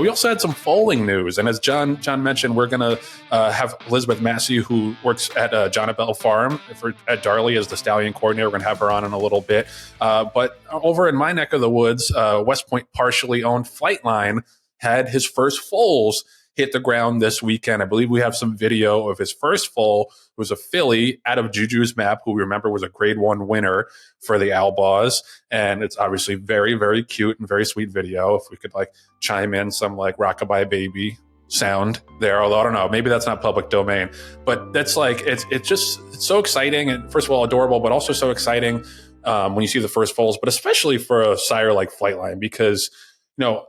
We also had some foaling news. And as John mentioned, we're going to have Elizabeth Massey, who works at Jonabell Farm at Darley as the stallion coordinator. We're going to have her on in a little bit. But over in my neck of the woods, West Point partially owned Flightline had his first foals hit the ground this weekend. I believe we have some video of his first foal. It was a filly out of Juju's Map, who we remember was a grade 1 winner for the Outlaws. And it's obviously very, very cute and very sweet video. If we could like chime in some like Rockabye Baby sound there, although I don't know, maybe that's not public domain, but that's like, it's so exciting. And first of all, adorable, but also so exciting when you see the first foals, but especially for a sire like Flightline, because, you know,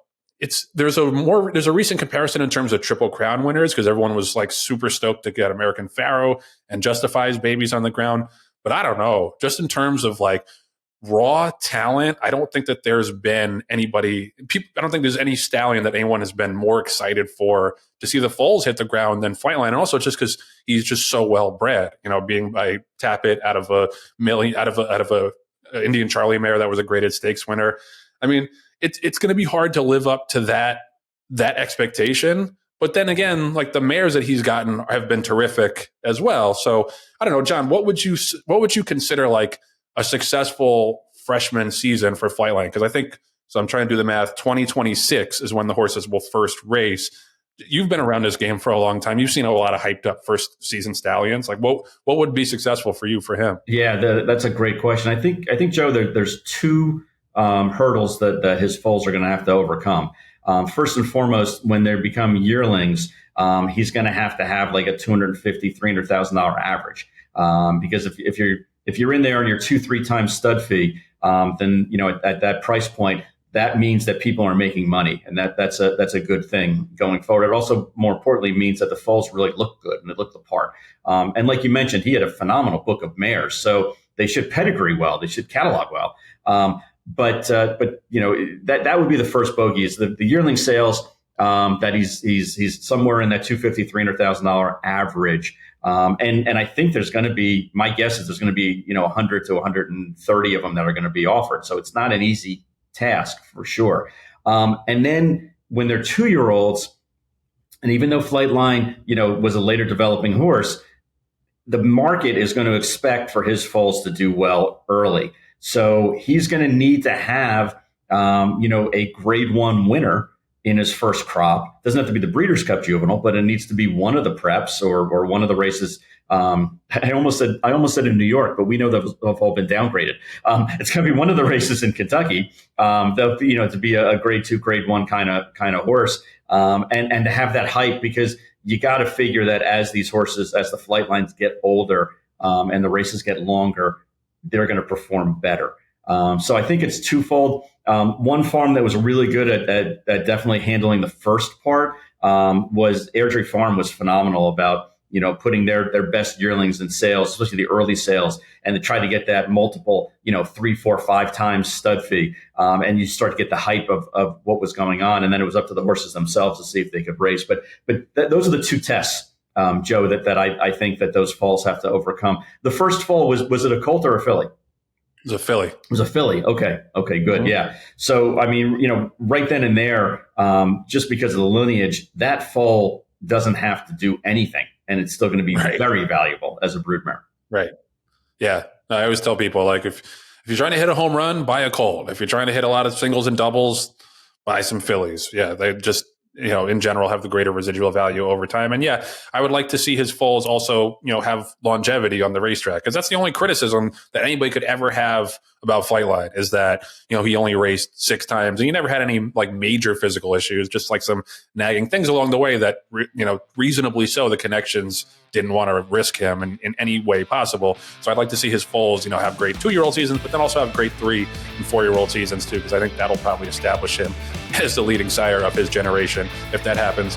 there's a recent comparison in terms of Triple Crown winners, because everyone was like super stoked to get American Pharaoh and Justifies babies on the ground. But I don't know, just in terms of like raw talent, I don't think that there's been I don't think there's any stallion that anyone has been more excited for to see the foals hit the ground than Flightline. And also just because he's just so well bred, you know, being by Tappet out of a Indian Charlie mare that was a graded stakes winner. I mean, it's going to be hard to live up to that expectation. But then again, like the mares that he's gotten have been terrific as well. So I don't know, John, what would you consider like a successful freshman season for Flightline? Because I think, so I'm trying to do the math, 2026 is when the horses will first race. You've been around this game for a long time. You've seen a lot of hyped up first season stallions. Like what would be successful for him? Yeah, that's a great question. I think Joe, there's two hurdles that his foals are going to have to overcome. First and foremost, when they become yearlings, he's going to have like a $250,000, $300,000 average. Because if you're in there on your 2-3 times stud fee, then you know at that price point, that means that people are making money, and that's a good thing going forward. It also, more importantly, means that the foals really look good and they look the part. And like you mentioned, he had a phenomenal book of mares, so they should pedigree well, they should catalog well. But you know that would be the first bogey is the yearling sales that he's somewhere in that $250,000, $300,000 average. And I think there's going to be, my guess is there's going to be 100 to 130 of them that are going to be offered. So it's not an easy task for sure. And then when they're 2-year-olds, and even though Flightline was a later developing horse, the market is going to expect for his foals to do well early. So he's going to need to have, a grade 1 winner in his first crop. Doesn't have to be the Breeders' Cup Juvenile, but it needs to be one of the preps or one of the races. I almost said in New York, but we know that have all been downgraded. It's going to be one of the races in Kentucky. To be a grade 2, grade 1 kind of horse, and to have that hype, because you got to figure that as the Flightlines get older and the races get longer, they're going to perform better. So I think it's twofold. One farm that was really good at definitely handling the first part was Airdrie Farm was phenomenal about putting their best yearlings in sales, especially the early sales, and to try to get that multiple 3, 4, 5 times stud fee, and you start to get the hype of what was going on, and then it was up to the horses themselves to see if they could race. But those are the two tests, Joe, that I think that those foals have to overcome. The first foal was it a colt or a filly? It was a filly. It was a filly. Okay, good. Mm-hmm. Yeah. So, I mean, right then and there, just because of the lineage, that foal doesn't have to do anything, and it's still going to be very valuable as a broodmare. Right. Yeah. I always tell people, like, if you're trying to hit a home run, buy a colt. If you're trying to hit a lot of singles and doubles, buy some fillies. Yeah, they just, in general have the greater residual value over time. And yeah, I would like to see his foals also, have longevity on the racetrack, because that's the only criticism that anybody could ever have about Flightline is that, he only raced 6 times and he never had any like major physical issues, just like some nagging things along the way that, reasonably so, the connections didn't want to risk him in any way possible. So I'd like to see his foals, have great 2-year-old seasons, but then also have great 3 and 4-year-old seasons too, because I think that'll probably establish him as the leading sire of his generation if that happens.